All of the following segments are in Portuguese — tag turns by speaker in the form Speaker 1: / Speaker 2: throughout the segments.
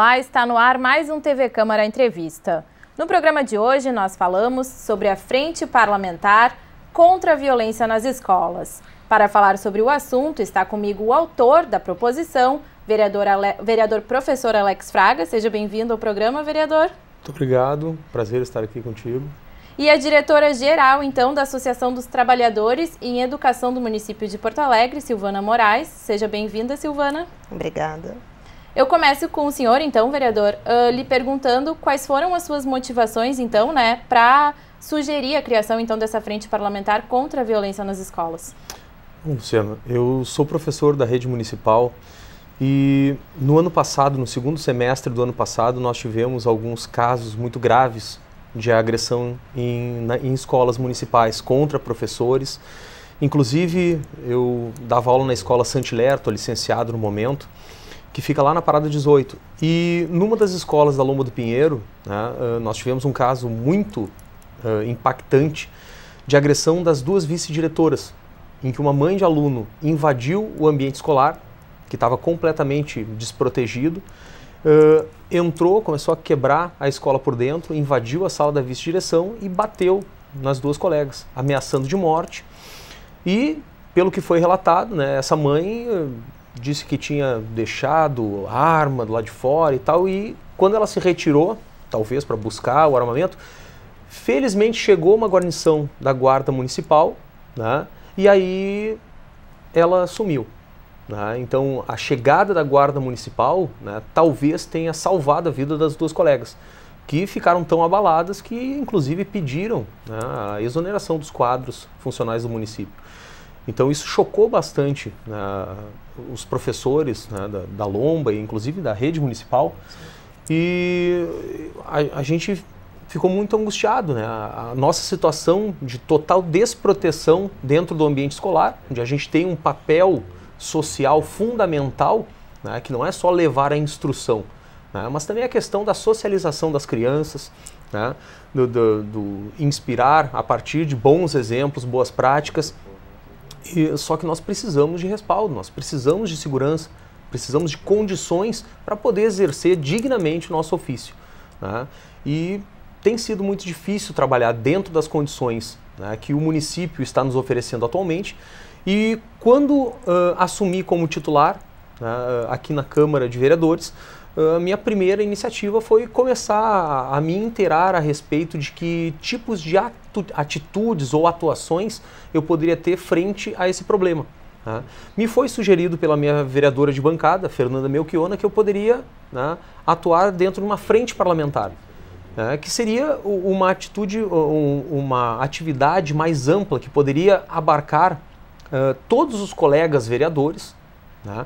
Speaker 1: Olá, está no ar mais um TV Câmara Entrevista. No programa de hoje nós falamos sobre a Frente Parlamentar contra a Violência nas Escolas. Para falar sobre o assunto está comigo o autor da proposição, vereador professor Alex Fraga. Seja bem-vindo ao programa, vereador.
Speaker 2: Muito obrigado, prazer estar aqui contigo.
Speaker 1: E a diretora-geral, então, da Associação dos Trabalhadores em Educação do município de Porto Alegre, Silvana Moraes. Seja bem-vinda, Silvana.
Speaker 3: Obrigada.
Speaker 1: Eu começo com o senhor, então, vereador, lhe perguntando quais foram as suas motivações, então, para sugerir a criação, então, dessa frente parlamentar contra a violência nas escolas.
Speaker 2: Bom, Luciana, eu sou professor da rede municipal e no ano passado, no segundo semestre do ano passado, nós tivemos alguns casos muito graves de agressão em escolas municipais contra professores. Inclusive, eu dava aula na escola Santiler, estou licenciado no momento, que fica lá na Parada 18. E numa das escolas da Lomba do Pinheiro, né, nós tivemos um caso muito impactante de agressão das duas vice-diretoras, em que uma mãe de aluno invadiu o ambiente escolar, que estava completamente desprotegido, entrou, começou a quebrar a escola por dentro, invadiu a sala da vice-direção e bateu nas duas colegas, ameaçando de morte. E, pelo que foi relatado, né, essa mãe disse que tinha deixado a arma do lado de fora e tal, e quando ela se retirou, talvez para buscar o armamento, felizmente chegou uma guarnição da guarda municipal, né, e aí ela sumiu. Né? Então, a chegada da guarda municipal, né, talvez tenha salvado a vida das duas colegas, que ficaram tão abaladas que, inclusive, pediram, né, a exoneração dos quadros funcionais do município. Então, isso chocou bastante, né, os professores, né, da Lomba e, inclusive, da rede municipal. E a gente ficou muito angustiado, né? A nossa situação de total desproteção dentro do ambiente escolar, onde a gente tem um papel social fundamental, né, que não é só levar a instrução, né, mas também a questão da socialização das crianças, né, do inspirar a partir de bons exemplos, boas práticas. Só que nós precisamos de respaldo, nós precisamos de segurança, precisamos de condições para poder exercer dignamente o nosso ofício. Né, e tem sido muito difícil trabalhar dentro das condições, né, que o município está nos oferecendo atualmente. E quando assumi como titular, né, aqui na Câmara de Vereadores, a minha primeira iniciativa foi começar a me inteirar a respeito de que tipos de atitudes ou atuações eu poderia ter frente a esse problema. Né. Me foi sugerido pela minha vereadora de bancada, Fernanda Melchiona, que eu poderia, né, atuar dentro de uma frente parlamentar, né, que seria uma atitude, uma atividade mais ampla que poderia abarcar todos os colegas vereadores, né?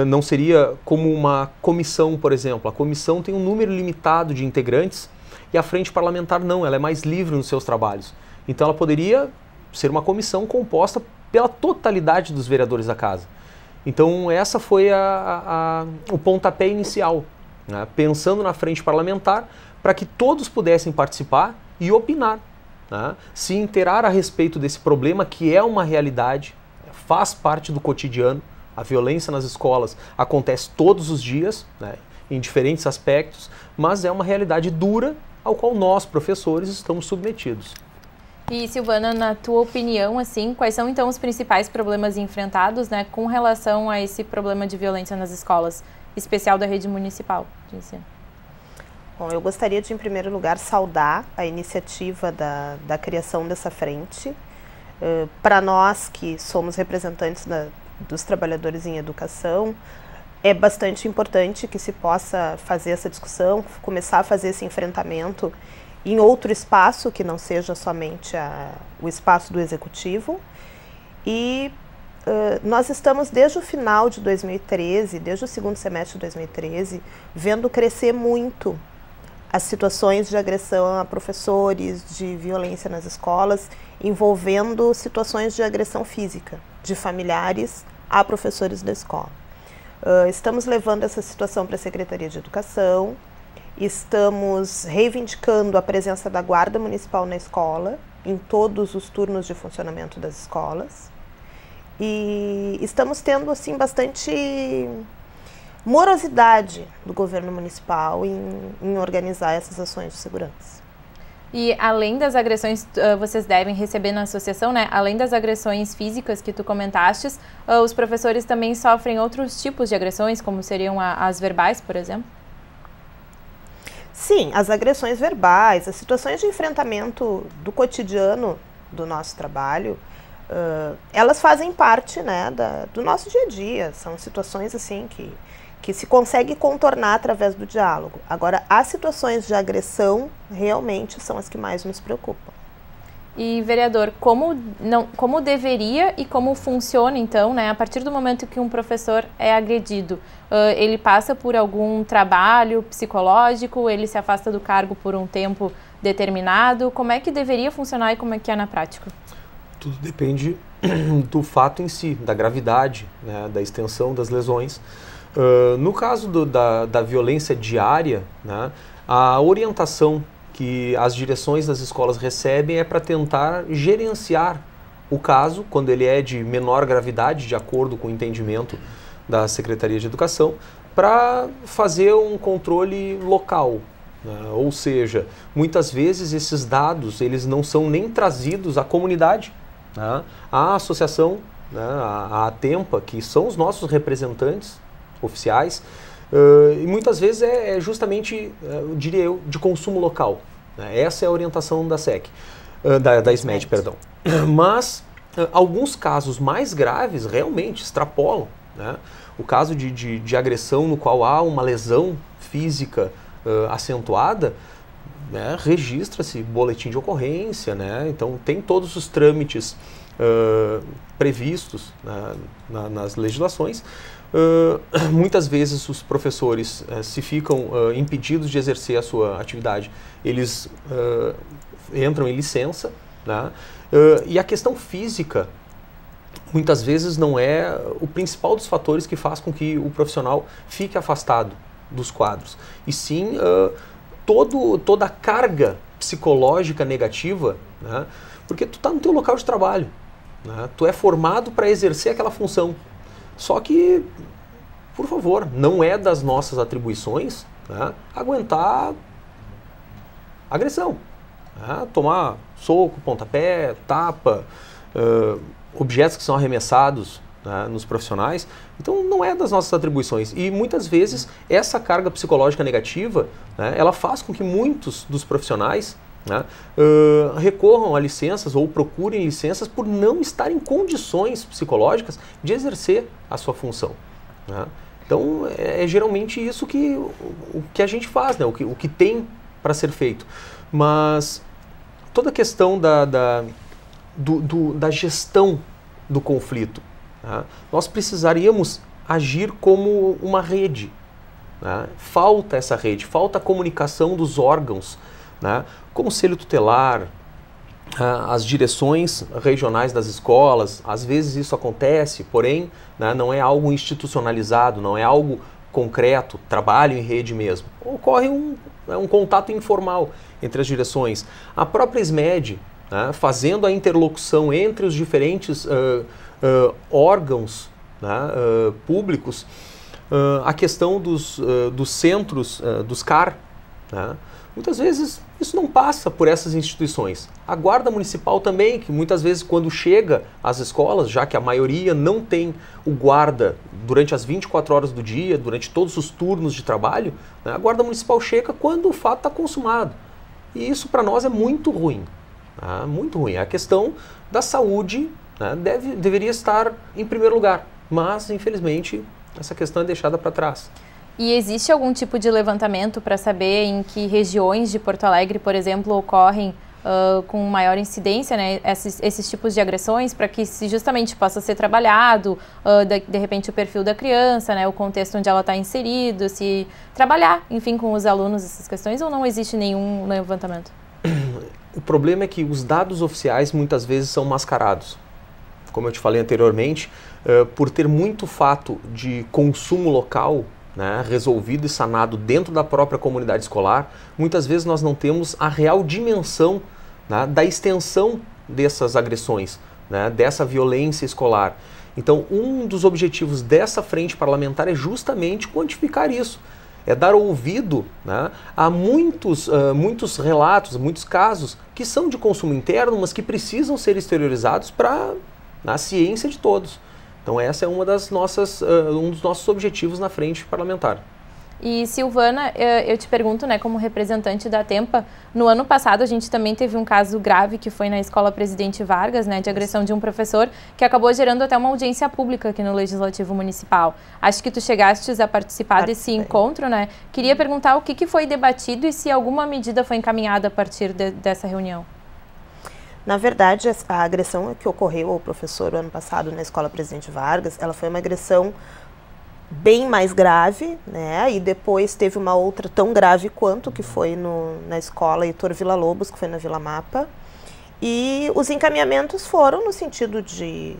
Speaker 2: Não seria como uma comissão, por exemplo. A comissão tem um número limitado de integrantes e a frente parlamentar não, ela é mais livre nos seus trabalhos. Então ela poderia ser uma comissão composta pela totalidade dos vereadores da casa. Então essa foi o pontapé inicial, né? Pensando na frente parlamentar para que todos pudessem participar e opinar, né? Se inteirar a respeito desse problema que é uma realidade, faz parte do cotidiano. A violência nas escolas acontece todos os dias, né, em diferentes aspectos, mas é uma realidade dura ao qual nós, professores, estamos submetidos.
Speaker 1: E, Silvana, na tua opinião, assim, quais são então os principais problemas enfrentados, né, com relação a esse problema de violência nas escolas, especial da rede municipal de ensino?
Speaker 3: Bom, eu gostaria de, em primeiro lugar, saudar a iniciativa da criação dessa frente. Para nós que somos representantes dos trabalhadores em educação, é bastante importante que se possa fazer essa discussão, começar a fazer esse enfrentamento em outro espaço, que não seja somente o espaço do Executivo. E nós estamos desde o final de 2013, desde o segundo semestre de 2013, vendo crescer muito as situações de agressão a professores, de violência nas escolas, envolvendo situações de agressão física, de familiares a professores da escola. Estamos levando essa situação para a Secretaria de Educação, estamos reivindicando a presença da Guarda Municipal na escola, em todos os turnos de funcionamento das escolas, e estamos tendo assim bastante morosidade do governo municipal em organizar essas ações de segurança.
Speaker 1: E além das agressões, vocês devem receber na associação, né? Além das agressões físicas que tu comentastes, os professores também sofrem outros tipos de agressões, como seriam as verbais, por exemplo?
Speaker 3: Sim, as agressões verbais, as situações de enfrentamento do cotidiano do nosso trabalho, elas fazem parte, né, do nosso dia a dia. São situações assim que se consegue contornar através do diálogo. Agora, as situações de agressão realmente são as que mais nos preocupam.
Speaker 1: E, vereador, como deveria e como funciona, então, né, a partir do momento que um professor é agredido? Ele passa por algum trabalho psicológico, ele se afasta do cargo por um tempo determinado? Como é que deveria funcionar e como é que é na prática?
Speaker 2: Tudo depende do fato em si, da gravidade, né, da extensão das lesões. No caso da violência diária, né, a orientação que as direções das escolas recebem é para tentar gerenciar o caso, quando ele é de menor gravidade, de acordo com o entendimento da Secretaria de Educação, para fazer um controle local. Ou seja, muitas vezes esses dados eles não são nem trazidos à comunidade. A associação, a ATEMPA, que são os nossos representantes oficiais, e muitas vezes é justamente, diria eu, de consumo local. Essa é a orientação da SEC, da SMED, perdão. Mas alguns casos mais graves realmente extrapolam, né? O caso de agressão no qual há uma lesão física acentuada, né, registra-se boletim de ocorrência, né? Então tem todos os trâmites previstos, né, nas legislações. Muitas vezes os professores, se ficam impedidos de exercer a sua atividade, eles entram em licença, né? E a questão física muitas vezes não é o principal dos fatores que faz com que o profissional fique afastado dos quadros, e sim toda a carga psicológica negativa, né? Porque tu está no teu local de trabalho, né? Tu é formado para exercer aquela função. Só que, por favor, não é das nossas atribuições, né, aguentar agressão, né, tomar soco, pontapé, tapa, objetos que são arremessados, né, nos profissionais. Então não é das nossas atribuições. E muitas vezes essa carga psicológica negativa, né, ela faz com que muitos dos profissionais, né, recorram a licenças ou procurem licenças por não estar em condições psicológicas de exercer a sua função, né? Então é geralmente isso o que a gente faz, né, o que tem para ser feito. Mas toda a questão da gestão do conflito, né, nós precisaríamos agir como uma rede, né? Falta essa rede, falta a comunicação dos órgãos, né? Conselho tutelar, as direções regionais das escolas. Às vezes isso acontece, porém, né, não é algo institucionalizado, não é algo concreto, trabalho em rede mesmo. Ocorre um contato informal entre as direções. A própria SMED, né, fazendo a interlocução entre os diferentes órgãos, né, públicos, a questão dos centros, dos CAR, né? Muitas vezes isso não passa por essas instituições. A Guarda Municipal também, que muitas vezes quando chega às escolas, já que a maioria não tem o guarda durante as 24 horas do dia, durante todos os turnos de trabalho, né, a Guarda Municipal chega quando o fato está consumado. E isso para nós é muito ruim. Né, muito ruim. A questão da saúde, né, deveria estar em primeiro lugar, mas infelizmente essa questão é deixada para trás.
Speaker 1: E existe algum tipo de levantamento para saber em que regiões de Porto Alegre, por exemplo, ocorrem com maior incidência, né, esses tipos de agressões, para que se justamente possa ser trabalhado, de repente, o perfil da criança, né, o contexto onde ela está inserido, se trabalhar, enfim, com os alunos essas questões, ou não existe nenhum levantamento?
Speaker 2: O problema é que os dados oficiais muitas vezes são mascarados. Como eu te falei anteriormente, por ter muito fato de consumo local, né, resolvido e sanado dentro da própria comunidade escolar, muitas vezes nós não temos a real dimensão, né, da extensão dessas agressões, né, dessa violência escolar. Então, um dos objetivos dessa frente parlamentar é justamente quantificar isso. É dar ouvido, né, a muitos relatos, muitos casos que são de consumo interno, mas que precisam ser exteriorizados para a ciência de todos. Então, essa é um dos nossos objetivos na frente parlamentar.
Speaker 1: E Silvana, eu te pergunto, né, como representante da Tempa, no ano passado a gente também teve um caso grave que foi na Escola Presidente Vargas, né, de agressão de um professor, que acabou gerando até uma audiência pública aqui no Legislativo Municipal. Acho que tu chegastes a participar desse encontro, né? Queria perguntar o que foi debatido e se alguma medida foi encaminhada a partir dessa reunião.
Speaker 3: Na verdade, a agressão que ocorreu ao professor o ano passado na Escola Presidente Vargas, ela foi uma agressão bem mais grave, né? E depois teve uma outra tão grave quanto, que foi na escola Heitor Villa-Lobos, que foi na Vila Mapa. E os encaminhamentos foram no sentido de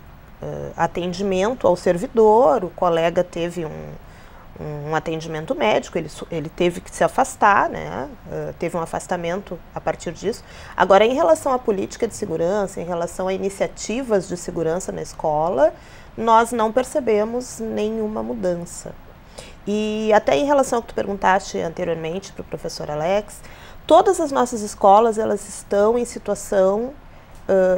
Speaker 3: atendimento ao servidor. O colega teve um atendimento médico, ele teve que se afastar, né? Teve um afastamento a partir disso. Agora, em relação à política de segurança, em relação a iniciativas de segurança na escola, nós não percebemos nenhuma mudança. E até em relação ao que tu perguntaste anteriormente para o professor Alex, todas as nossas escolas, elas estão em situação,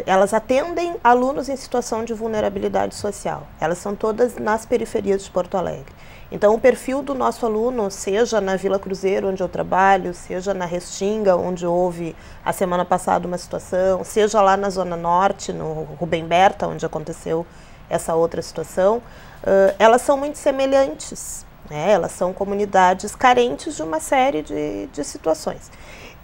Speaker 3: elas atendem alunos em situação de vulnerabilidade social. Elas são todas nas periferias de Porto Alegre. Então, o perfil do nosso aluno, seja na Vila Cruzeiro, onde eu trabalho, seja na Restinga, onde houve a semana passada uma situação, seja lá na Zona Norte, no Rubem Berta, onde aconteceu essa outra situação, elas são muito semelhantes, né? Elas são comunidades carentes de uma série de situações.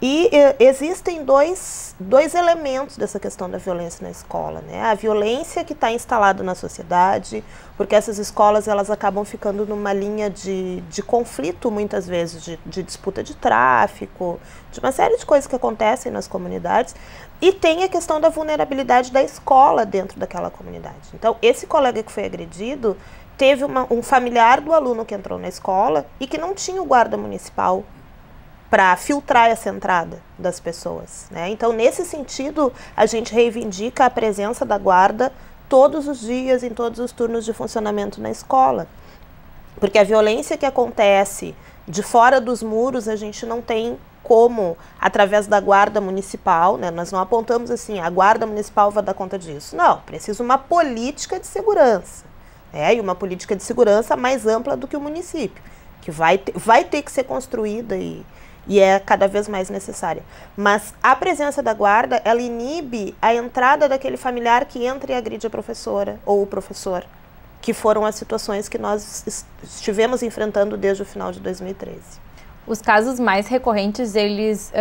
Speaker 3: E existem dois elementos dessa questão da violência na escola, né? A violência que está instalada na sociedade, porque essas escolas elas acabam ficando numa linha de conflito, muitas vezes, de disputa de tráfico, de uma série de coisas que acontecem nas comunidades. E tem a questão da vulnerabilidade da escola dentro daquela comunidade. Então, esse colega que foi agredido teve um familiar do aluno que entrou na escola e que não tinha o guarda municipal para filtrar essa entrada das pessoas, né? Então, nesse sentido, a gente reivindica a presença da guarda todos os dias, em todos os turnos de funcionamento na escola. Porque a violência que acontece de fora dos muros, a gente não tem como, através da guarda municipal, né? Nós não apontamos assim, a guarda municipal vai dar conta disso. Não, precisa uma política de segurança, né? E uma política de segurança mais ampla do que o município, que vai ter que ser construída e é cada vez mais necessária. Mas a presença da guarda, ela inibe a entrada daquele familiar que entra e agride a professora ou o professor, que foram as situações que nós estivemos enfrentando desde o final de 2013.
Speaker 1: Os casos mais recorrentes, eles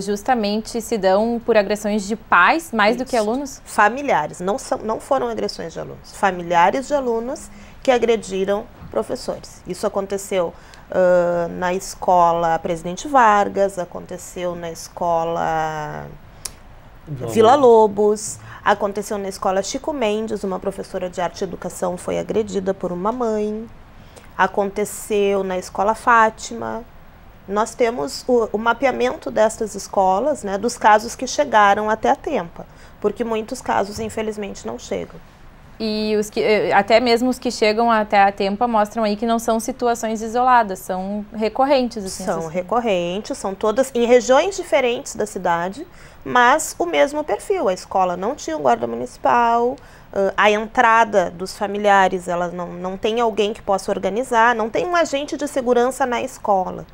Speaker 1: justamente se dão por agressões de pais, mais do que alunos?
Speaker 3: Familiares, não foram agressões de alunos. Familiares de alunos que agrediram professores. Isso aconteceu na escola Presidente Vargas, aconteceu na escola Villa-Lobos, aconteceu na escola Chico Mendes, uma professora de arte e educação foi agredida por uma mãe, aconteceu na escola Fátima. Nós temos o mapeamento destas escolas, né, dos casos que chegaram até a Tempa, porque muitos casos, infelizmente, não chegam.
Speaker 1: E até mesmo os que chegam até a Tempa mostram aí que não são situações isoladas, são recorrentes. Assim,
Speaker 3: são recorrentes, são todas em regiões diferentes da cidade, mas o mesmo perfil. A escola não tinha um guarda municipal, a entrada dos familiares, ela não tem alguém que possa organizar, não tem um agente de segurança na escola.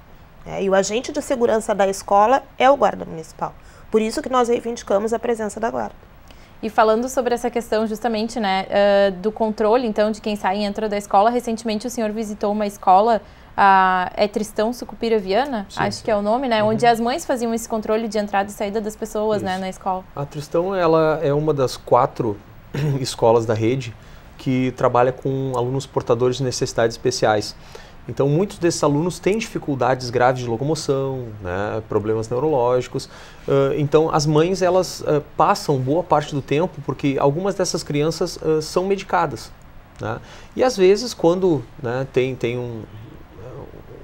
Speaker 3: E o agente de segurança da escola é o guarda municipal. Por isso que nós reivindicamos a presença da guarda.
Speaker 1: E falando sobre essa questão justamente, né, do controle, então, de quem sai e entra da escola, recentemente o senhor visitou uma escola, é Tristão Sucupira Viana, sim, acho que é o nome, né, onde as mães faziam esse controle de entrada e saída das pessoas, né, na escola.
Speaker 2: A Tristão, ela é uma das 4 escolas da rede que trabalha com alunos portadores de necessidades especiais. Então, muitos desses alunos têm dificuldades graves de locomoção, né, problemas neurológicos. Então, as mães, elas passam boa parte do tempo, porque algumas dessas crianças são medicadas, né? E, às vezes, quando, né, tem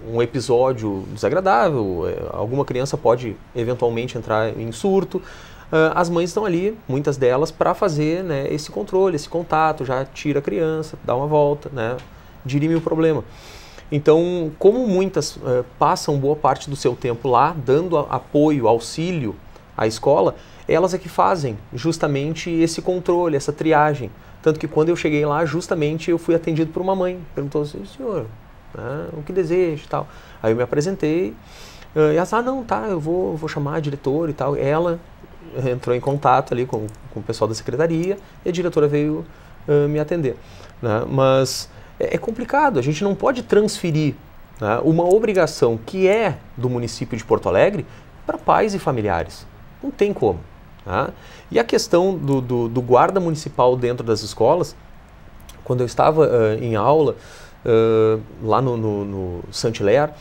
Speaker 2: um episódio desagradável, alguma criança pode, eventualmente, entrar em surto. as mães estão ali, muitas delas, para fazer, né, esse controle, esse contato, já tira a criança, dá uma volta, né, dirime o problema. Então, como muitas passam boa parte do seu tempo lá, dando apoio, auxílio à escola, elas é que fazem justamente esse controle, essa triagem. Tanto que quando eu cheguei lá, justamente eu fui atendido por uma mãe. Perguntou assim, senhor, o que deseja e tal. Aí eu me apresentei, e ela disse, não, tá, eu vou chamar a diretora e tal. Ela entrou em contato ali com o pessoal da secretaria e a diretora veio me atender. Né? Mas é complicado, a gente não pode transferir, né, uma obrigação que é do município de Porto Alegre para pais e familiares. Não tem como. Tá? E a questão do guarda municipal dentro das escolas, quando eu estava em aula lá no Saint-Hilaire,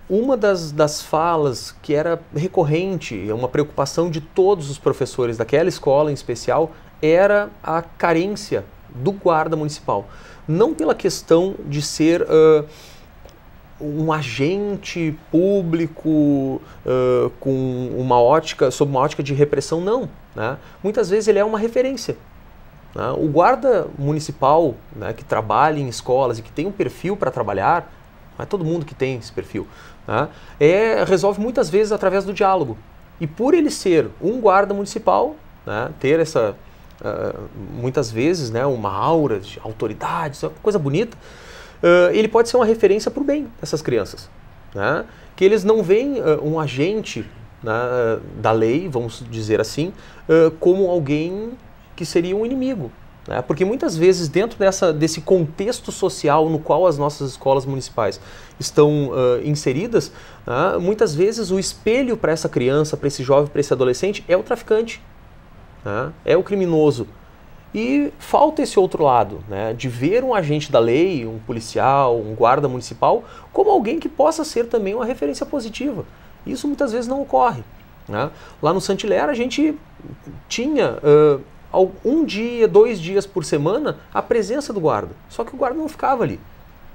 Speaker 2: uma das falas que era recorrente, uma preocupação de todos os professores daquela escola em especial, era a carência do guarda municipal. Não pela questão de ser um agente público com sob uma ótica de repressão, não. Né? Muitas vezes ele é uma referência. Né? O guarda municipal, né, que trabalha em escolas e que tem um perfil para trabalhar, não é todo mundo que tem esse perfil, né, resolve muitas vezes através do diálogo. E por ele ser um guarda municipal, né, ter essa, muitas vezes, né, uma aura de autoridade, isso é uma coisa bonita, ele pode ser uma referência para o bem dessas crianças. Né? Que eles não veem um agente, né, da lei, vamos dizer assim, como alguém que seria um inimigo. Né? Porque muitas vezes dentro desse contexto social no qual as nossas escolas municipais estão inseridas, né, muitas vezes o espelho para essa criança, para esse jovem, para esse adolescente é o traficante, né? É o criminoso. E falta esse outro lado, né, de ver um agente da lei, um policial, um guarda municipal, como alguém que possa ser também uma referência positiva. Isso muitas vezes não ocorre. Né? Lá no Saint-Hilaire a gente tinha um dia, 2 dias por semana a presença do guarda, só que o guarda não ficava ali.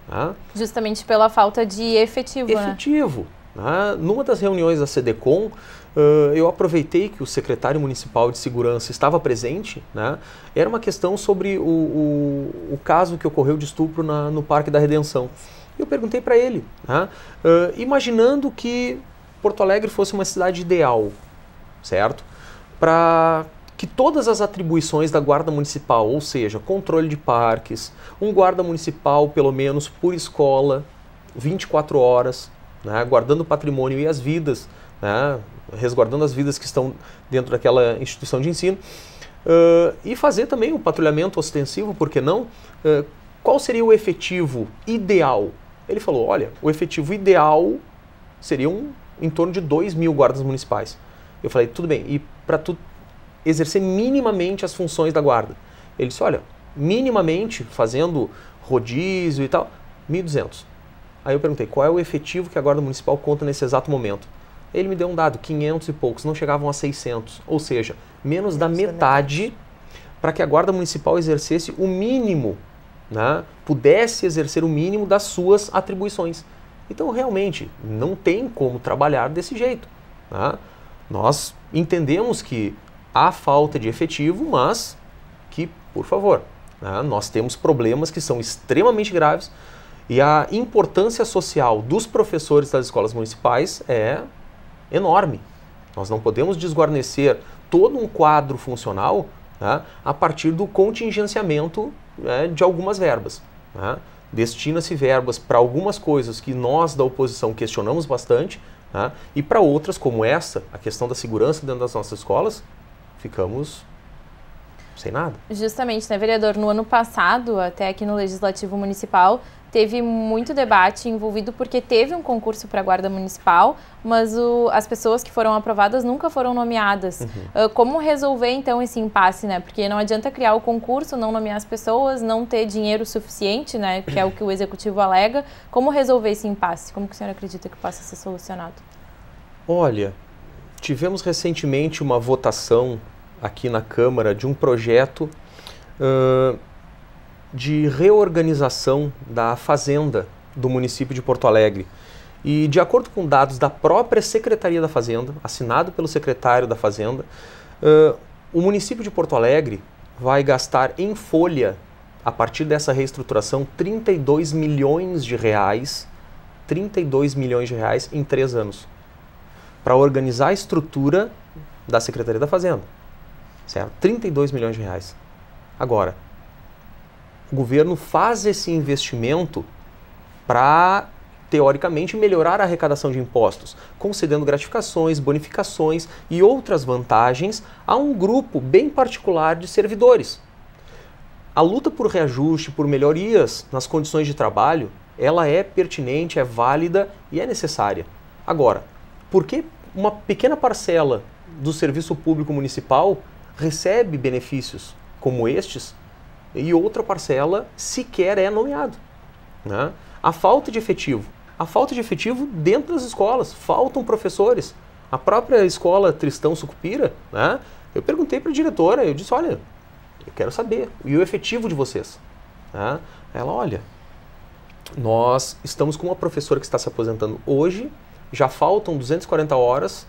Speaker 2: Né?
Speaker 1: Justamente pela falta de efetivo.
Speaker 2: Efetivo. Né? Numa das reuniões da SEDECOM, eu aproveitei que o secretário municipal de segurança estava presente, né? Era uma questão sobre o caso que ocorreu de estupro no Parque da Redenção. Eu perguntei para ele, né? Imaginando que Porto Alegre fosse uma cidade ideal, certo? Para que todas as atribuições da guarda municipal, ou seja, controle de parques, um guarda municipal pelo menos por escola, 24 horas, né? Guardando o patrimônio e as vidas, né? Resguardando as vidas que estão dentro daquela instituição de ensino, e fazer também um patrulhamento ostensivo, por que não? Qual seria o efetivo ideal? Ele falou, olha, o efetivo ideal seria em torno de 2.000 guardas municipais. Eu falei, tudo bem, e para tu exercer minimamente as funções da guarda? Ele disse, olha, minimamente, fazendo rodízio e tal, 1.200. Aí eu perguntei, qual é o efetivo que a guarda municipal conta nesse exato momento? Ele me deu um dado, 500 e poucos, não chegavam a 600, ou seja, menos da metade para que a guarda municipal exercesse o mínimo, né, pudesse exercer o mínimo das suas atribuições. Então, realmente, não tem como trabalhar desse jeito. Né? Nós entendemos que há falta de efetivo, mas que, por favor, né, nós temos problemas que são extremamente graves e a importância social dos professores das escolas municipais é enorme. Nós não podemos desguarnecer todo um quadro funcional, né, a partir do contingenciamento, né, de algumas verbas. Né? Destina-se verbas para algumas coisas que nós da oposição questionamos bastante, né, e para outras, como essa, a questão da segurança dentro das nossas escolas, ficamos sem nada.
Speaker 1: Justamente, né, vereador? No ano passado, até aqui no Legislativo Municipal, teve muito debate envolvido porque teve um concurso para a Guarda Municipal, mas as pessoas que foram aprovadas nunca foram nomeadas. Uhum. Como resolver, então, esse impasse, né? Porque não adianta criar o concurso, não nomear as pessoas, não ter dinheiro suficiente, né? Que é o que o Executivo alega. Como resolver esse impasse? Como que o senhor acredita que possa ser solucionado?
Speaker 2: Olha, tivemos recentemente uma votação aqui na Câmara de um projeto de reorganização da fazenda do município de Porto Alegre. E de acordo com dados da própria Secretaria da Fazenda, assinado pelo secretário da Fazenda, o município de Porto Alegre vai gastar em folha, a partir dessa reestruturação, 32 milhões de reais em 3 anos, para organizar a estrutura da Secretaria da Fazenda. Certo? 32 milhões de reais. Agora, o governo faz esse investimento para, teoricamente, melhorar a arrecadação de impostos, concedendo gratificações, bonificações e outras vantagens a um grupo bem particular de servidores. A luta por reajuste, por melhorias nas condições de trabalho, ela é pertinente, é válida e é necessária. Agora, por que uma pequena parcela do serviço público municipal recebe benefícios como estes e outra parcela sequer é nomeado, né? A falta de efetivo dentro das escolas, faltam professores. A própria escola Tristão Sucupira, né? Eu perguntei para a diretora, eu disse, olha, eu quero saber, e o efetivo de vocês? Né? Ela, olha, nós estamos com uma professora que está se aposentando hoje, já faltam 240 horas,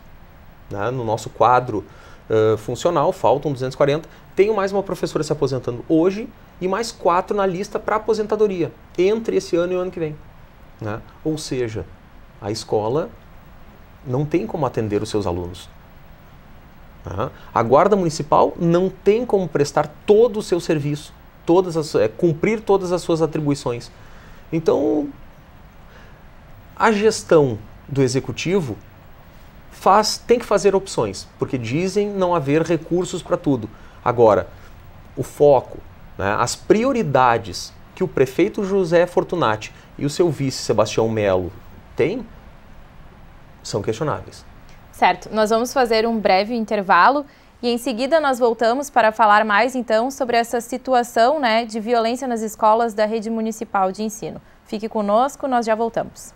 Speaker 2: né, no nosso quadro funcional, faltam 240, tenho mais uma professora se aposentando hoje e mais 4 na lista para aposentadoria, entre esse ano e o ano que vem. Né? Ou seja, a escola não tem como atender os seus alunos. Né? A Guarda Municipal não tem como prestar todo o seu serviço, cumprir todas as suas atribuições. Então, a gestão do Executivo tem que fazer opções, porque dizem não haver recursos para tudo. Agora, o foco, né, as prioridades que o prefeito José Fortunati e o seu vice Sebastião Melo têm, são questionáveis.
Speaker 1: Certo, nós vamos fazer um breve intervalo e em seguida nós voltamos para falar mais então sobre essa situação, né, de violência nas escolas da rede municipal de ensino. Fique conosco, nós já voltamos.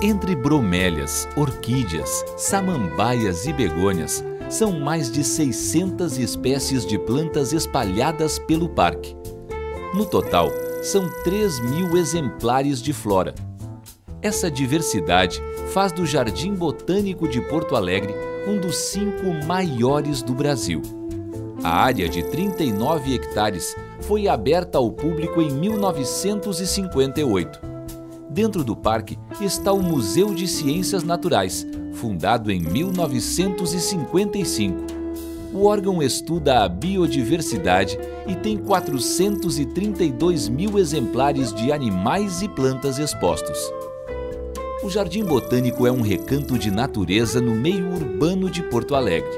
Speaker 4: Entre bromélias, orquídeas, samambaias e begônias, são mais de 600 espécies de plantas espalhadas pelo parque. No total, são 3.000 exemplares de flora. Essa diversidade faz do Jardim Botânico de Porto Alegre um dos 5 maiores do Brasil. A área de 39 hectares foi aberta ao público em 1958. Dentro do parque está o Museu de Ciências Naturais, fundado em 1955. O órgão estuda a biodiversidade e tem 432.000 exemplares de animais e plantas expostos. O Jardim Botânico é um recanto de natureza no meio urbano de Porto Alegre.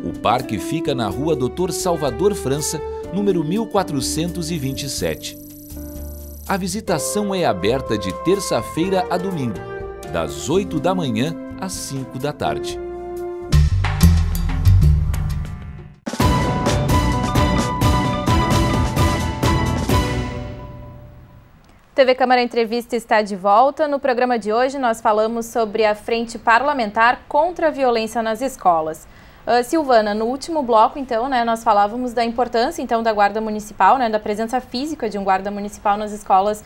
Speaker 4: O parque fica na rua Dr. Salvador França, número 1427. A visitação é aberta de terça-feira a domingo, das 8 da manhã às 5 da tarde.
Speaker 1: TV Câmara Entrevista está de volta. No programa de hoje nós falamos sobre a Frente Parlamentar contra a Violência nas Escolas. Silvana, no último bloco, então, né, nós falávamos da importância, então, da Guarda Municipal, né, da presença física de um guarda municipal nas escolas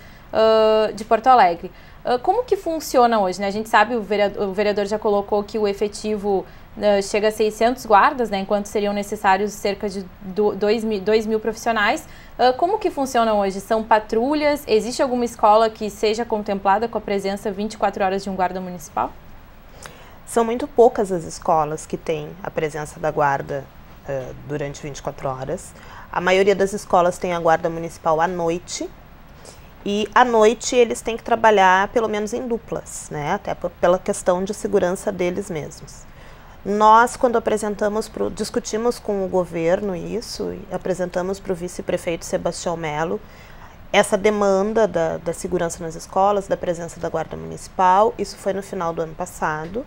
Speaker 1: de Porto Alegre. Como que funciona hoje? Né? A gente sabe, o vereador já colocou que o efetivo chega a 600 guardas, né, enquanto seriam necessários cerca de 2.000 profissionais. Como que funciona hoje? São patrulhas? Existe alguma escola que seja contemplada com a presença 24 horas de um guarda municipal?
Speaker 3: São muito poucas as escolas que têm a presença da guarda durante 24 horas. A maioria das escolas tem a guarda municipal à noite. E à noite eles têm que trabalhar pelo menos em duplas, né? Até pela questão de segurança deles mesmos. Nós, quando discutimos com o governo isso, e apresentamos para o vice-prefeito Sebastião Melo essa demanda da segurança nas escolas, da presença da guarda municipal. Isso foi no final do ano passado.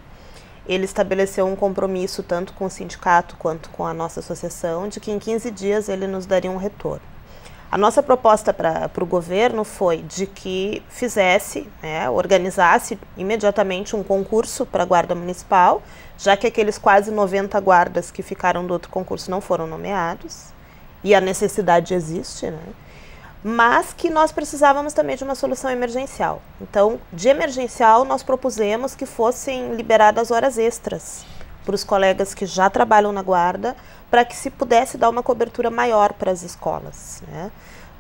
Speaker 3: Ele estabeleceu um compromisso tanto com o sindicato quanto com a nossa associação de que em 15 dias ele nos daria um retorno. A nossa proposta para o governo foi de que fizesse, né, organizasse imediatamente um concurso para a Guarda Municipal, já que aqueles quase 90 guardas que ficaram do outro concurso não foram nomeados, e a necessidade existe, né? Mas que nós precisávamos também de uma solução emergencial. Então, de emergencial, nós propusemos que fossem liberadas horas extras para os colegas que já trabalham na guarda, para que se pudesse dar uma cobertura maior para as escolas, né?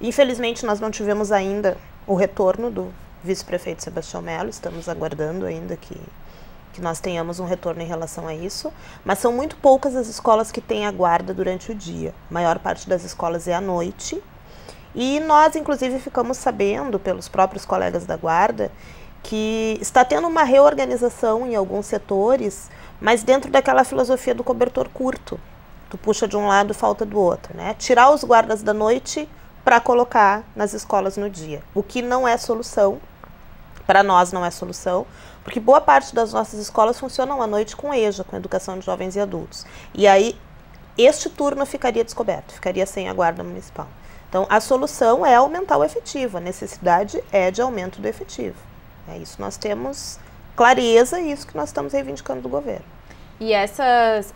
Speaker 3: Infelizmente, nós não tivemos ainda o retorno do vice-prefeito Sebastião Melo, estamos aguardando ainda que nós tenhamos um retorno em relação a isso, mas são muito poucas as escolas que têm a guarda durante o dia. A maior parte das escolas é à noite, e nós, inclusive, ficamos sabendo, pelos próprios colegas da guarda, que está tendo uma reorganização em alguns setores, mas dentro daquela filosofia do cobertor curto. Tu puxa de um lado, falta do outro, né? Tirar os guardas da noite para colocar nas escolas no dia, o que não é solução, para nós não é solução, porque boa parte das nossas escolas funcionam à noite com EJA, com Educação de Jovens e Adultos. E aí, este turno ficaria descoberto, ficaria sem a guarda municipal. Então, a solução é aumentar o efetivo, a necessidade é de aumento do efetivo. É isso, nós temos clareza e isso que nós estamos reivindicando do governo.
Speaker 1: E essas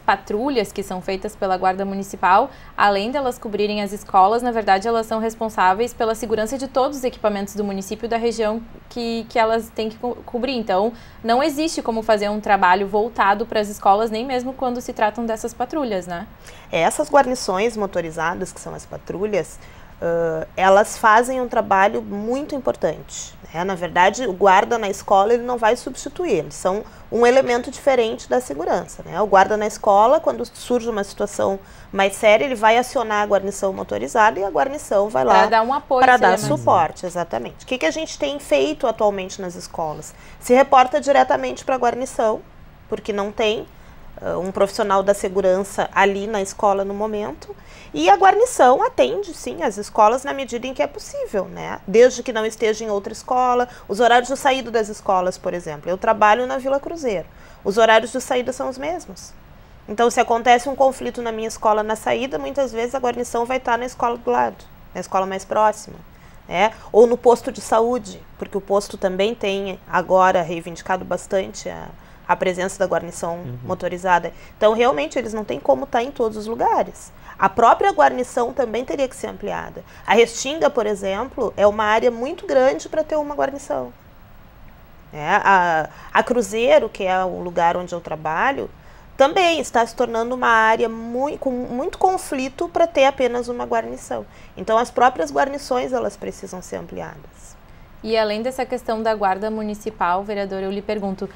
Speaker 1: patrulhas que são feitas pela Guarda Municipal, além delas cobrirem as escolas, na verdade elas são responsáveis pela segurança de todos os equipamentos do município e da região que elas têm que cobrir. Então, não existe como fazer um trabalho voltado para as escolas, nem mesmo quando se tratam dessas patrulhas, né?
Speaker 3: Essas guarnições motorizadas, que são as patrulhas, elas fazem um trabalho muito importante, né? Na verdade, o guarda na escola ele não vai substituir, eles são um elemento diferente da segurança, né? O guarda na escola, quando surge uma situação mais séria, ele vai acionar a guarnição motorizada e a guarnição vai lá
Speaker 1: para dar um apoio,
Speaker 3: para dar suporte, exatamente. O que a gente tem feito atualmente nas escolas? Se reporta diretamente para a guarnição, porque não tem um profissional da segurança ali na escola no momento, e a guarnição atende, sim, as escolas na medida em que é possível, né? Desde que não esteja em outra escola, os horários de saída das escolas, por exemplo. Eu trabalho na Vila Cruzeiro, os horários de saída são os mesmos. Então, se acontece um conflito na minha escola na saída, muitas vezes a guarnição vai estar na escola do lado, na escola mais próxima, né? Ou no posto de saúde, porque o posto também tem agora reivindicado bastante a presença da guarnição motorizada. Então, realmente, eles não têm como estar em todos os lugares. A própria guarnição também teria que ser ampliada. A Restinga, por exemplo, é uma área muito grande para ter uma guarnição. A Cruzeiro, que é o lugar onde eu trabalho, também está se tornando uma área com muito conflito para ter apenas uma guarnição. Então, as próprias guarnições, elas precisam ser ampliadas.
Speaker 1: E além dessa questão da guarda municipal, vereador, eu lhe pergunto,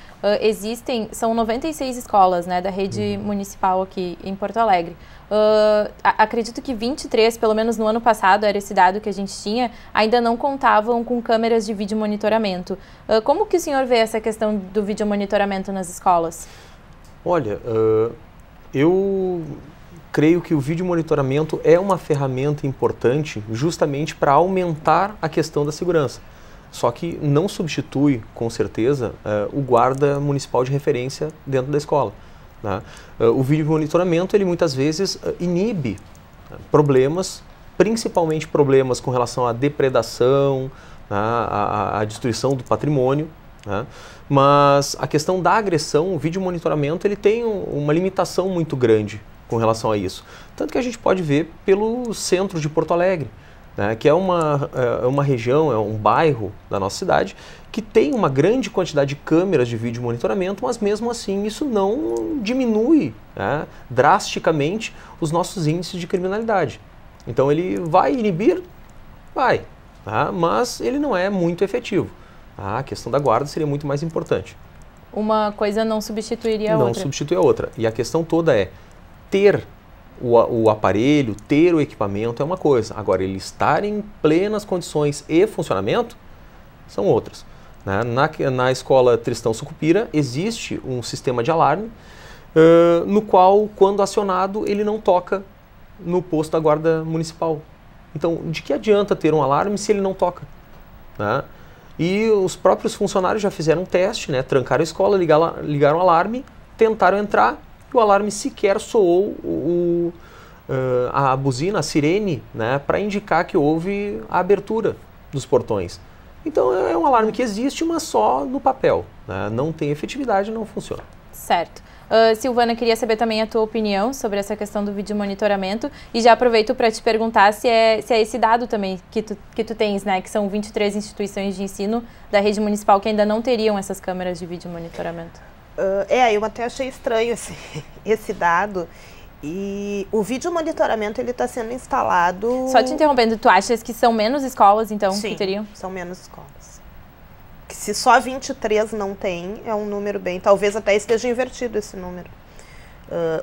Speaker 1: são 96 escolas, né, da rede municipal aqui em Porto Alegre. Acredito que 23, pelo menos no ano passado, era esse dado que a gente tinha, ainda não contavam com câmeras de vídeo monitoramento. Como que o senhor vê essa questão do vídeo monitoramento nas escolas?
Speaker 2: Olha, eu creio que o vídeo monitoramento é uma ferramenta importante justamente para aumentar a questão da segurança. Só que não substitui, com certeza, o guarda municipal de referência dentro da escola, né? O vídeo monitoramento, ele muitas vezes inibe problemas, principalmente problemas com relação à depredação, né, à destruição do patrimônio, né? Mas a questão da agressão, o vídeo monitoramento, ele tem uma limitação muito grande com relação a isso. Tanto que a gente pode ver pelo centro de Porto Alegre, né, que é uma região, é um bairro da nossa cidade, que tem uma grande quantidade de câmeras de vídeo monitoramento, mas mesmo assim isso não diminui, né, drasticamente os nossos índices de criminalidade. Então ele vai inibir? Vai, tá? Mas ele não é muito efetivo. A questão da guarda seria muito mais importante.
Speaker 1: Uma coisa não substituiria a outra.
Speaker 2: Não substitui a outra. E a questão toda é ter o aparelho, ter o equipamento é uma coisa. Agora, ele estar em plenas condições e funcionamento são outras, né? Na escola Tristão Sucupira existe um sistema de alarme no qual, quando acionado, ele não toca no posto da guarda municipal. Então, de que adianta ter um alarme se ele não toca, né? E os próprios funcionários já fizeram um teste, né? Trancaram a escola, ligaram o alarme, tentaram entrar, o alarme sequer soou a buzina, a sirene, né, para indicar que houve a abertura dos portões. Então é um alarme que existe, mas só no papel, né? Não tem efetividade, não funciona.
Speaker 1: Certo. Silvana, queria saber também a tua opinião sobre essa questão do vídeo monitoramento e já aproveito para te perguntar se é esse dado também que tu tens, né, que são 23 instituições de ensino da rede municipal que ainda não teriam essas câmeras de vídeo monitoramento.
Speaker 3: Eu até achei estranho esse dado. E o vídeo monitoramento ele está sendo instalado...
Speaker 1: Só te interrompendo, tu achas que são menos escolas, então,
Speaker 3: Sim,
Speaker 1: que teriam?
Speaker 3: São menos escolas. Que se só 23 não tem, é um número bem... Talvez até esteja invertido esse número.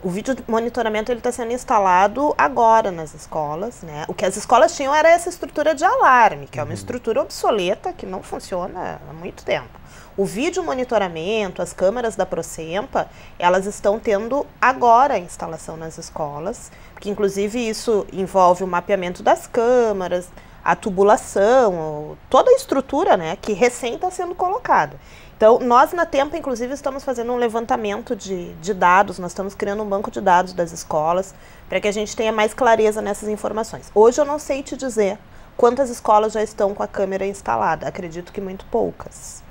Speaker 3: O vídeo monitoramento ele está sendo instalado agora nas escolas, né? O que as escolas tinham era essa estrutura de alarme, que é uma estrutura obsoleta, que não funciona há muito tempo. O vídeo monitoramento, as câmeras da Procempa, elas estão tendo agora a instalação nas escolas, porque inclusive isso envolve o mapeamento das câmaras, a tubulação, toda a estrutura, né, que recém está sendo colocada. Então, nós na Tempa, inclusive, estamos fazendo um levantamento de dados, nós estamos criando um banco de dados das escolas, para que a gente tenha mais clareza nessas informações. Hoje eu não sei te dizer quantas escolas já estão com a câmera instalada, acredito que muito poucas.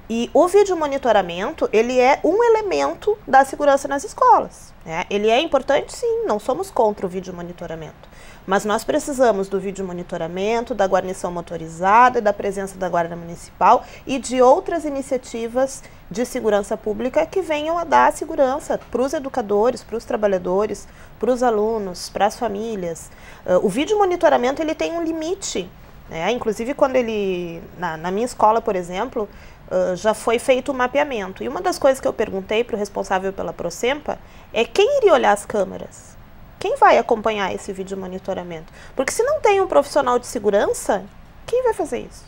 Speaker 3: E o vídeo monitoramento, ele é um elemento da segurança nas escolas, né? Ele é importante, sim, não somos contra o vídeo monitoramento. Mas nós precisamos do vídeo monitoramento, da guarnição motorizada, da presença da Guarda Municipal e de outras iniciativas de segurança pública que venham a dar segurança para os educadores, para os trabalhadores, para os alunos, para as famílias. O vídeo monitoramento, ele tem um limite, né? Inclusive, quando ele, na minha escola, por exemplo, já foi feito o mapeamento. E uma das coisas que eu perguntei para o responsável pela Procempa é quem iria olhar as câmeras? Quem vai acompanhar esse vídeo monitoramento? Porque se não tem um profissional de segurança, quem vai fazer isso?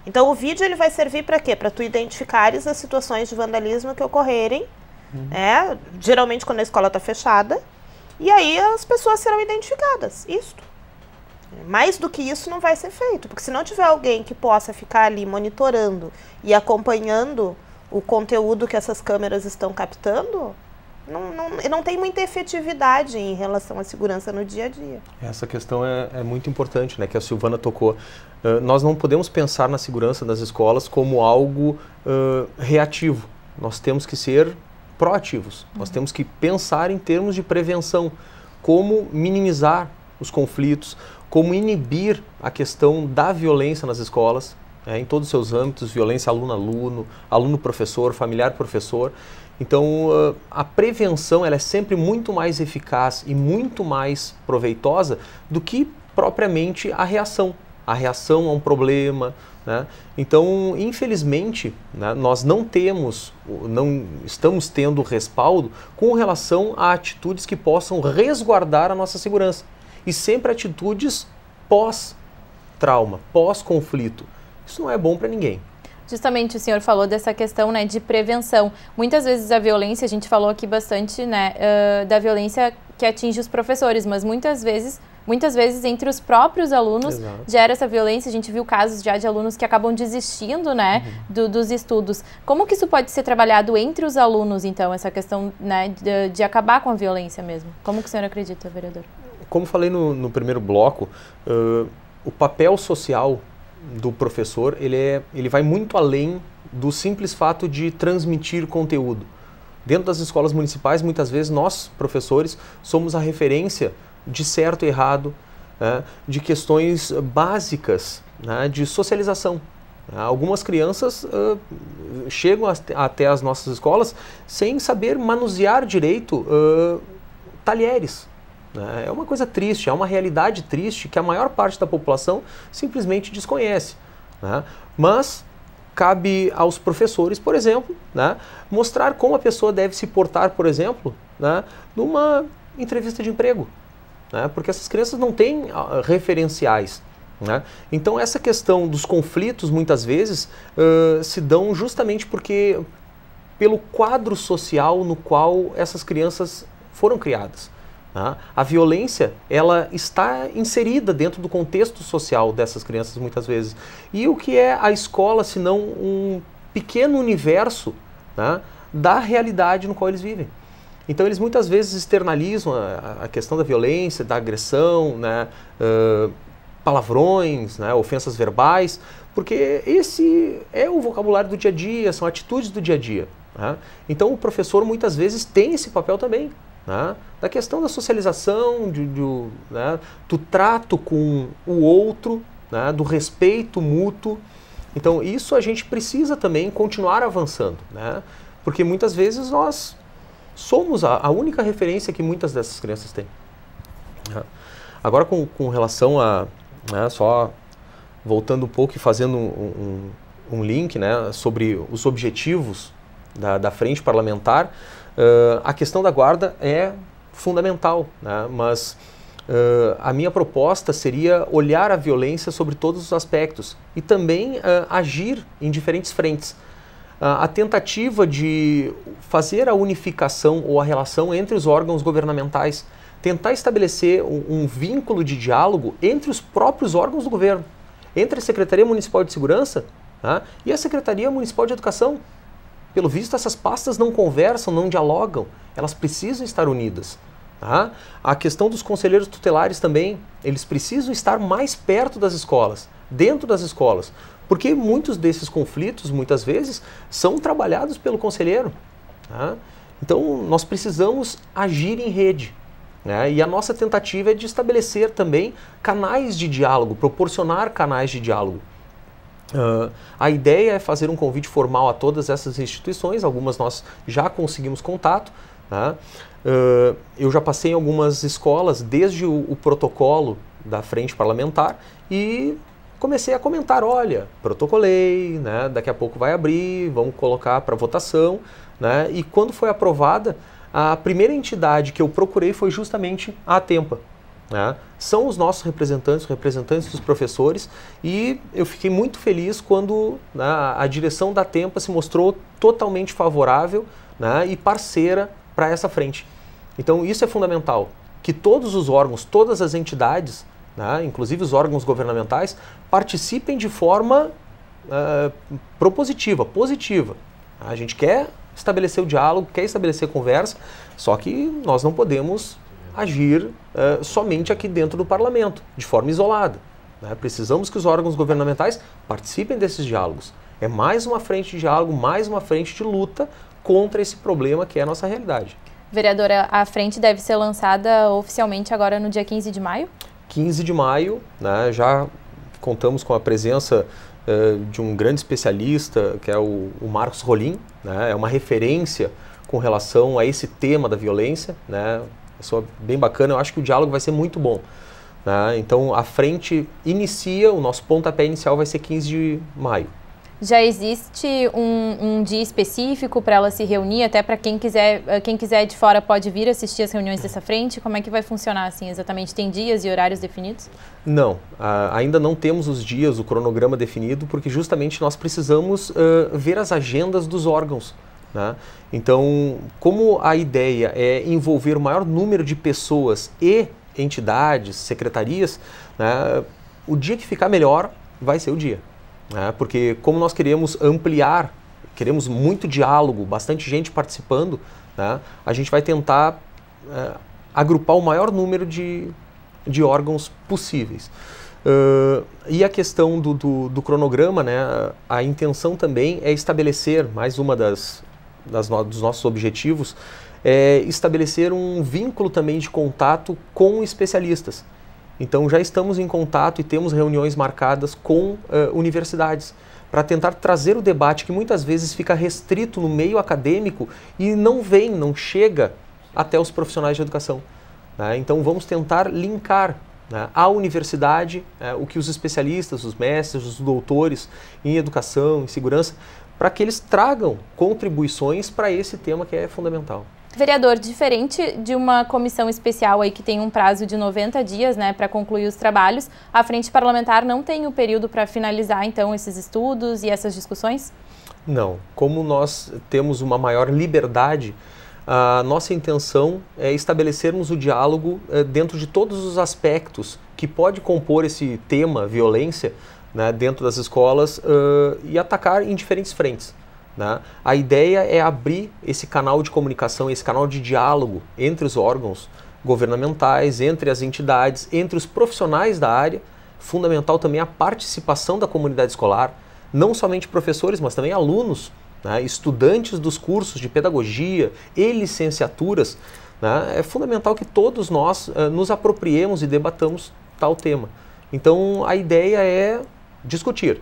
Speaker 3: Então o vídeo ele vai servir para quê? Para tu identificares as situações de vandalismo que ocorrerem, geralmente quando a escola está fechada, e aí as pessoas serão identificadas. Isto. Mais do que isso não vai ser feito, porque se não tiver alguém que possa ficar ali monitorando e acompanhando o conteúdo que essas câmeras estão captando, não tem muita efetividade em relação à segurança no dia a dia.
Speaker 2: Essa questão é muito importante, né, que a Silvana tocou. Nós não podemos pensar na segurança das escolas como algo reativo. Nós temos que ser proativos. Nós temos que pensar em termos de prevenção, como minimizar os conflitos, como inibir a questão da violência nas escolas, em todos os seus âmbitos, violência aluno-aluno, aluno-professor, familiar-professor. Então, a prevenção ela é sempre muito mais eficaz e muito mais proveitosa do que propriamente a reação a um problema, né? Então, infelizmente, né, nós não estamos tendo respaldo com relação a atitudes que possam resguardar a nossa segurança. E sempre atitudes pós-trauma, pós-conflito. Isso não é bom para ninguém.
Speaker 1: Justamente o senhor falou dessa questão, né, de prevenção. Muitas vezes a violência, a gente falou aqui bastante, né, da violência que atinge os professores, mas muitas vezes entre os próprios alunos gera essa violência. A gente viu casos já de alunos que acabam desistindo, né, dos estudos. Como que isso pode ser trabalhado entre os alunos, então, essa questão, né, de acabar com a violência mesmo? Como que o senhor acredita, vereador?
Speaker 2: Como falei no primeiro bloco, o papel social do professor, ele vai muito além do simples fato de transmitir conteúdo. Dentro das escolas municipais, muitas vezes, nós, professores, somos a referência de certo e errado, né, de questões básicas, né, de socialização. Algumas crianças chegam até as nossas escolas sem saber manusear direito talheres. É uma coisa triste, é uma realidade triste que a maior parte da população simplesmente desconhece, né? Mas cabe aos professores, por exemplo, né, mostrar como a pessoa deve se portar, por exemplo, né, numa entrevista de emprego, né? Porque essas crianças não têm referenciais, né? Então essa questão dos conflitos muitas vezes se dão justamente pelo quadro social no qual essas crianças foram criadas. A violência, ela está inserida dentro do contexto social dessas crianças muitas vezes. E o que é a escola, senão um pequeno universo, né, da realidade no qual eles vivem? Então eles muitas vezes externalizam a questão da violência, da agressão, né, palavrões, né, ofensas verbais, porque esse é o vocabulário do dia a dia, são atitudes do dia a dia. Né? Então o professor muitas vezes tem esse papel também, né, da questão da socialização, né, do trato com o outro, né, do respeito mútuo. Então isso a gente precisa também continuar avançando, né, porque muitas vezes nós somos a única referência que muitas dessas crianças têm. Agora com relação a, né, só voltando um pouco e fazendo um link, né, sobre os objetivos da frente parlamentar, a questão da guarda é fundamental, né, mas a minha proposta seria olhar a violência sobre todos os aspectos e também agir em diferentes frentes. A tentativa de fazer a unificação ou a relação entre os órgãos governamentais, tentar estabelecer um vínculo de diálogo entre os próprios órgãos do governo, entre a Secretaria Municipal de Segurança, né, e a Secretaria Municipal de Educação. Pelo visto, essas pastas não conversam, não dialogam, elas precisam estar unidas. Tá? A questão dos conselheiros tutelares também, eles precisam estar mais perto das escolas, dentro das escolas, porque muitos desses conflitos, muitas vezes, são trabalhados pelo conselheiro. Tá? Então, nós precisamos agir em rede. Né? E a nossa tentativa é de estabelecer também canais de diálogo, proporcionar canais de diálogo. A ideia é fazer um convite formal a todas essas instituições, algumas nós já conseguimos contato. Né? Eu já passei em algumas escolas desde o protocolo da frente parlamentar e comecei a comentar, olha, protocolei, né? Daqui a pouco vai abrir, vamos colocar para votação. Né? E quando foi aprovada, a primeira entidade que eu procurei foi justamente a Atempa. Né? São os nossos representantes dos professores, e eu fiquei muito feliz quando, né, a direção da Atempa se mostrou totalmente favorável, né, e parceira para essa frente. Então isso é fundamental, que todos os órgãos, todas as entidades, né, inclusive os órgãos governamentais, participem de forma propositiva, positiva. A gente quer estabelecer o diálogo, quer estabelecer conversa, só que nós não podemos agir somente aqui dentro do parlamento, de forma isolada. Né? Precisamos que os órgãos governamentais participem desses diálogos. É mais uma frente de diálogo, mais uma frente de luta contra esse problema que é a nossa realidade.
Speaker 1: Vereadora, a frente deve ser lançada oficialmente agora no dia 15 de maio?
Speaker 2: 15 de maio, né, já contamos com a presença de um grande especialista, que é o Marcos Rolim, né, é uma referência com relação a esse tema da violência, né, pessoa bem bacana, eu acho que o diálogo vai ser muito bom. Né, então a frente inicia, o nosso pontapé inicial vai ser 15 de maio.
Speaker 1: Já existe um dia específico para ela se reunir, até para quem quiser de fora pode vir assistir as reuniões dessa frente? Como é que vai funcionar assim exatamente? Tem dias e horários definidos?
Speaker 2: Não, ainda não temos os dias, o cronograma definido, porque justamente nós precisamos ver as agendas dos órgãos. Né? Então, como a ideia é envolver o maior número de pessoas e entidades, secretarias, né, o dia que ficar melhor vai ser o dia. Porque como nós queremos ampliar, queremos muito diálogo, bastante gente participando, né, a gente vai tentar agrupar o maior número de órgãos possíveis. E a questão do cronograma, né, a intenção também é estabelecer, mais uma dos nossos objetivos, é estabelecer um vínculo também de contato com especialistas. Então já estamos em contato e temos reuniões marcadas com universidades para tentar trazer o debate que muitas vezes fica restrito no meio acadêmico e não chega até os profissionais de educação. Né? Então vamos tentar linkar, né, à universidade o que os especialistas, os mestres, os doutores em educação, em segurança, para que eles tragam contribuições para esse tema que é fundamental.
Speaker 1: Vereador, diferente de uma comissão especial aí que tem um prazo de 90 dias, né, para concluir os trabalhos, a frente parlamentar não tem o período para finalizar, então, esses estudos e essas discussões?
Speaker 2: Não. Como nós temos uma maior liberdade, a nossa intenção é estabelecermos o diálogo dentro de todos os aspectos que pode compor esse tema, violência, né, dentro das escolas e atacar em diferentes frentes. Né? A ideia é abrir esse canal de comunicação, esse canal de diálogo entre os órgãos governamentais, entre as entidades, entre os profissionais da área, fundamental também a participação da comunidade escolar, não somente professores, mas também alunos, né, estudantes dos cursos de pedagogia e licenciaturas. Né, é fundamental que todos nós nos apropriemos e debatamos tal tema. Então, a ideia é discutir.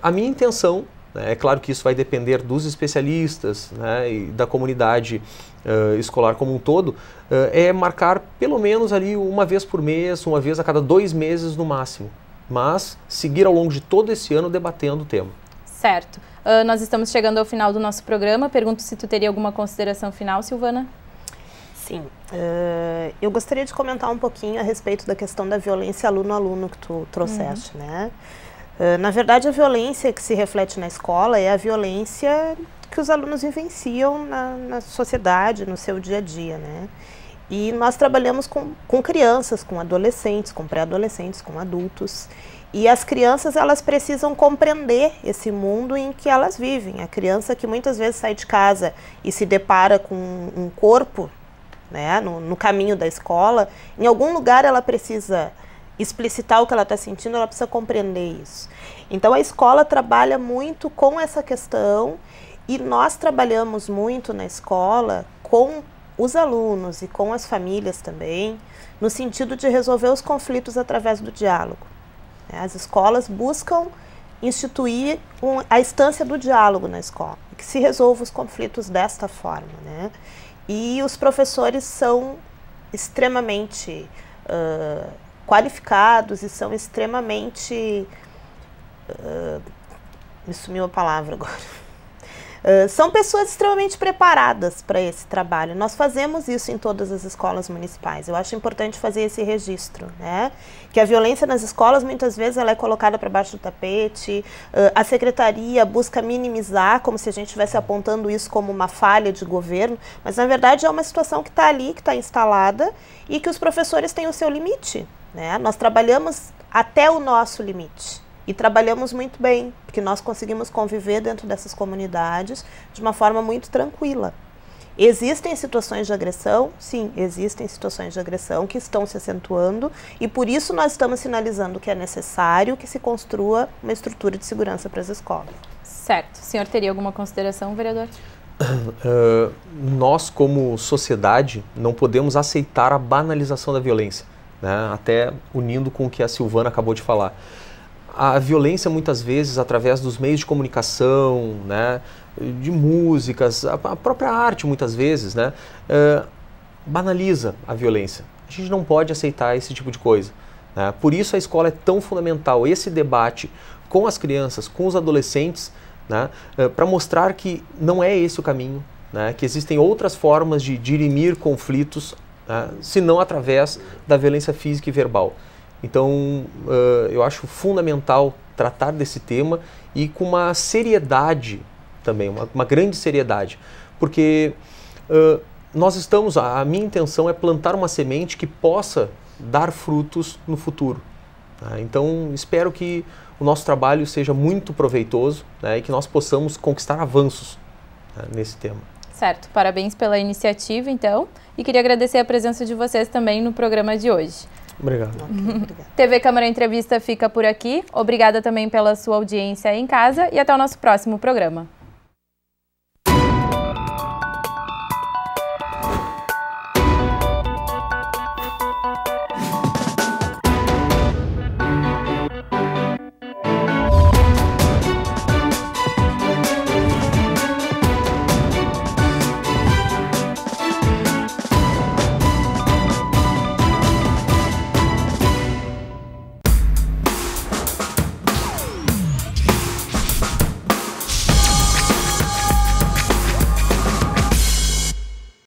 Speaker 2: A minha intenção, né, é claro que isso vai depender dos especialistas, né, e da comunidade escolar como um todo, é marcar pelo menos ali uma vez por mês, uma vez a cada 2 meses no máximo. Mas seguir ao longo de todo esse ano debatendo o tema.
Speaker 1: Certo. Nós estamos chegando ao final do nosso programa. Pergunto se tu teria alguma consideração final, Silvana?
Speaker 3: Sim. Eu gostaria de comentar um pouquinho a respeito da questão da violência aluno-aluno que tu trouxeste, né? Na verdade, a violência que se reflete na escola é a violência que os alunos vivenciam na sociedade, no seu dia a dia, né? E nós trabalhamos com crianças, com adolescentes, com pré-adolescentes, com adultos. E as crianças, elas precisam compreender esse mundo em que elas vivem. A criança que muitas vezes sai de casa e se depara com um corpo, né, no caminho da escola, em algum lugar ela precisa explicitar o que ela está sentindo, ela precisa compreender isso. Então a escola trabalha muito com essa questão e nós trabalhamos muito na escola com os alunos e com as famílias também, no sentido de resolver os conflitos através do diálogo. As escolas buscam instituir a instância do diálogo na escola, que se resolva os conflitos desta forma, né? E os professores são extremamente qualificados e são extremamente... me sumiu a palavra agora. São pessoas extremamente preparadas para esse trabalho. Nós fazemos isso em todas as escolas municipais. Eu acho importante fazer esse registro, né? Que a violência nas escolas, muitas vezes, ela é colocada para baixo do tapete. A secretaria busca minimizar, como se a gente estivesse apontando isso como uma falha de governo. Mas, na verdade, é uma situação que está ali, que está instalada e que os professores têm o seu limite, né? Nós trabalhamos até o nosso limite. E trabalhamos muito bem, porque nós conseguimos conviver dentro dessas comunidades de uma forma muito tranquila. Existem situações de agressão? Sim, existem situações de agressão que estão se acentuando e por isso nós estamos sinalizando que é necessário que se construa uma estrutura de segurança para as escolas.
Speaker 1: Certo. O senhor teria alguma consideração, vereador?
Speaker 2: Nós, como sociedade, não podemos aceitar a banalização da violência, né? Até unindo com o que a Silvana acabou de falar. A violência, muitas vezes, através dos meios de comunicação, né, de músicas, a própria arte, muitas vezes, né, banaliza a violência. A gente não pode aceitar esse tipo de coisa, né? Por isso a escola é tão fundamental, esse debate com as crianças, com os adolescentes, né, para mostrar que não é esse o caminho, né, que existem outras formas de dirimir conflitos, né, senão através da violência física e verbal. Então, eu acho fundamental tratar desse tema e com uma seriedade também, uma grande seriedade, porque a minha intenção é plantar uma semente que possa dar frutos no futuro. Tá? Então, espero que o nosso trabalho seja muito proveitoso, né, e que nós possamos conquistar avanços, né, nesse tema.
Speaker 1: Certo, parabéns pela iniciativa, então, e queria agradecer a presença de vocês também no programa de hoje.
Speaker 2: Obrigado.
Speaker 1: TV Câmara Entrevista fica por aqui. Obrigada também pela sua audiência em casa e até o nosso próximo programa.